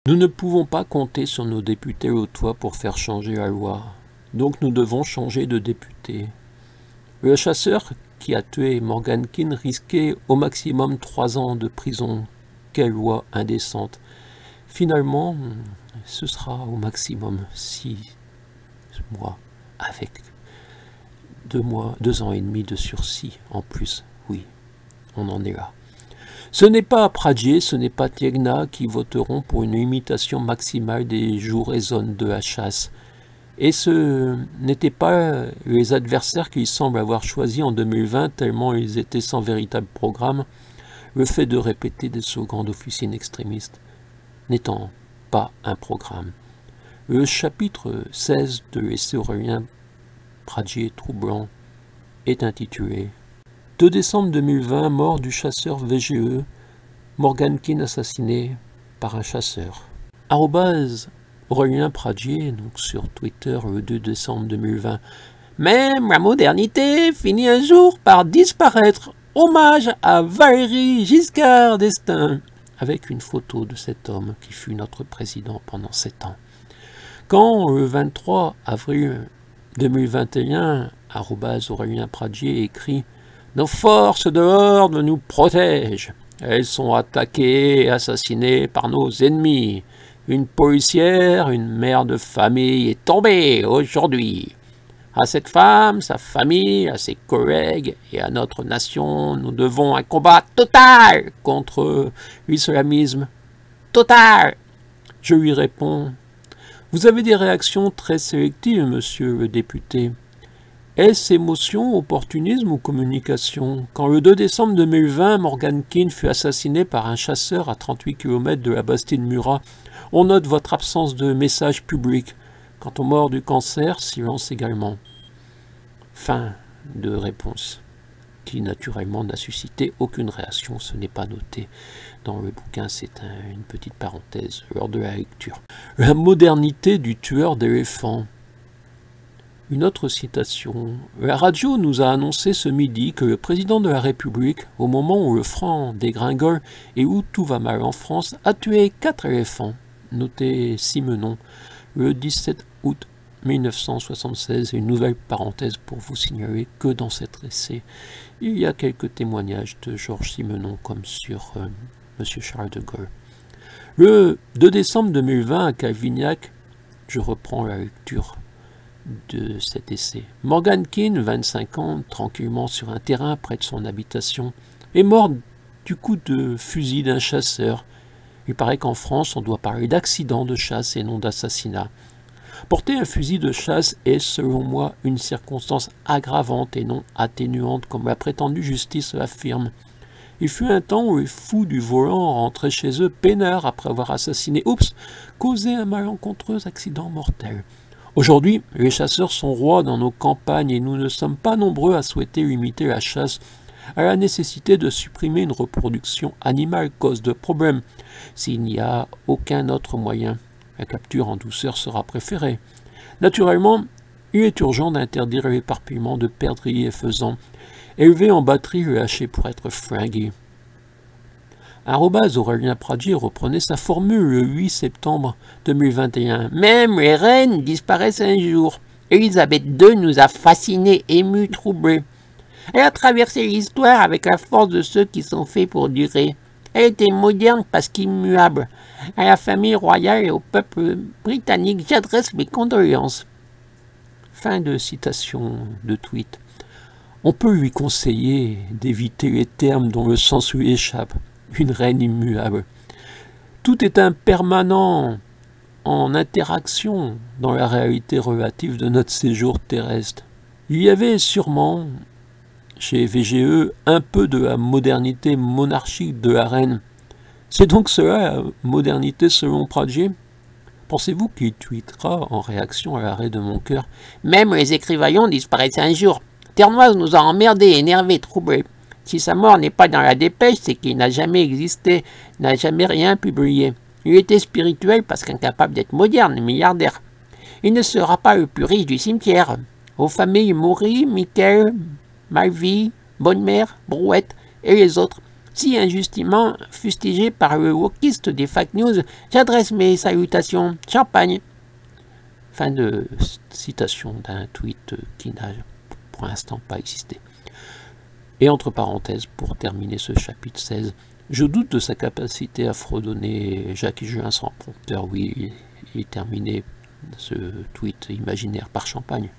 Nous ne pouvons pas compter sur nos députés au toit pour faire changer la loi. Donc nous devons changer de député. Le chasseur qui a tué Morgan Keane risquait au maximum 3 ans de prison. Quelle loi indécente. Finalement, ce sera au maximum 6 mois avec 2 ans et demi de sursis en plus. Oui, on en est là. Ce n'est pas Pradier, ce n'est pas Tiegna qui voteront pour une limitation maximale des jours et zones de la chasse. Et ce n'étaient pas les adversaires qu'ils semblent avoir choisis en 2020, tellement ils étaient sans véritable programme, le fait de répéter des slogans d'officines extrémistes n'étant pas un programme. Le chapitre 16 de l'essai Aurélien Pradier troublant est intitulé 2 décembre 2020, mort du chasseur VGE, Morgan Keane assassiné par un chasseur. Aurélien Pradier, donc sur Twitter le 2 décembre 2020. Même la modernité finit un jour par disparaître. Hommage à Valéry Giscard d'Estaing, avec une photo de cet homme qui fut notre président pendant 7 ans. Quand le 23 avril 2021, Aurélien Pradier écrit « Nos forces de l'ordre nous protègent. Elles sont attaquées et assassinées par nos ennemis. Une policière, une mère de famille est tombée aujourd'hui. À cette femme, sa famille, à ses collègues et à notre nation, nous devons un combat total contre l'islamisme. Total !» Je lui réponds « Vous avez des réactions très sélectives, monsieur le député. Est-ce émotion, opportunisme ou communication? Quand le 2 décembre 2020, Morgan Keane fut assassiné par un chasseur à 38 km de la Bastide Murat, on note votre absence de message public. Quant aux morts du cancer, silence également. » Fin de réponse, qui naturellement n'a suscité aucune réaction, ce n'est pas noté dans le bouquin, c'est une petite parenthèse lors de la lecture. La modernité du tueur d'éléphants. Une autre citation. La radio nous a annoncé ce midi que le président de la République, au moment où le franc dégringole et où tout va mal en France, a tué 4 éléphants. Notez Simenon, le 17 août 1976. Une nouvelle parenthèse pour vous signaler que dans cet essai, il y a quelques témoignages de Georges Simenon comme sur M. Charles de Gaulle. Le 2 décembre 2020 à Calvignac, je reprends la lecture de cet essai. Morgan Keane, 25 ans, tranquillement sur un terrain près de son habitation, est mort du coup de fusil d'un chasseur. Il paraît qu'en France, on doit parler d'accident de chasse et non d'assassinat. Porter un fusil de chasse est, selon moi, une circonstance aggravante et non atténuante, comme la prétendue justice l'affirme. Il fut un temps où les fous du volant rentraient chez eux peinards après avoir assassiné, causé un malencontreux accident mortel. Aujourd'hui, les chasseurs sont rois dans nos campagnes et nous ne sommes pas nombreux à souhaiter limiter la chasse à la nécessité de supprimer une reproduction animale cause de problèmes. S'il n'y a aucun autre moyen, la capture en douceur sera préférée. Naturellement, il est urgent d'interdire l'éparpillement de perdrix et faisans, élevés en batterie et hachés pour être flingués. Aurélien Pradier reprenait sa formule le 8 septembre 2021. Même les reines disparaissent un jour. Élisabeth II nous a fascinés, émus, troublés. Elle a traversé l'histoire avec la force de ceux qui sont faits pour durer. Elle était moderne parce qu'immuable. À la famille royale et au peuple britannique, j'adresse mes condoléances. Fin de citation de tweet. On peut lui conseiller d'éviter les termes dont le sens lui échappe. Une reine immuable. Tout est impermanent, en interaction dans la réalité relative de notre séjour terrestre. Il y avait sûrement, chez VGE, un peu de la modernité monarchique de la reine. C'est donc cela, la modernité selon Pradier? Pensez-vous qu'il tweetera en réaction à l'arrêt de mon cœur? Même les écrivaillons disparaissent un jour. Ternoise nous a emmerdés, énervés, troublés. Si sa mort n'est pas dans la dépêche, c'est qu'il n'a jamais existé, n'a jamais rien publié. Il était spirituel parce qu'incapable d'être moderne, milliardaire. Il ne sera pas le plus riche du cimetière. Aux familles Maury, Michael, Malvy, Bonne-Mère, Brouette et les autres, si injustement fustigé par le wokiste des fake news, j'adresse mes salutations. Champagne. Fin de citation d'un tweet qui n'a pour l'instant pas existé. Et entre parenthèses, pour terminer ce chapitre 16, je doute de sa capacité à fredonner Jacques Higelin sans prompteur. Oui, il terminait ce tweet imaginaire par Champagne.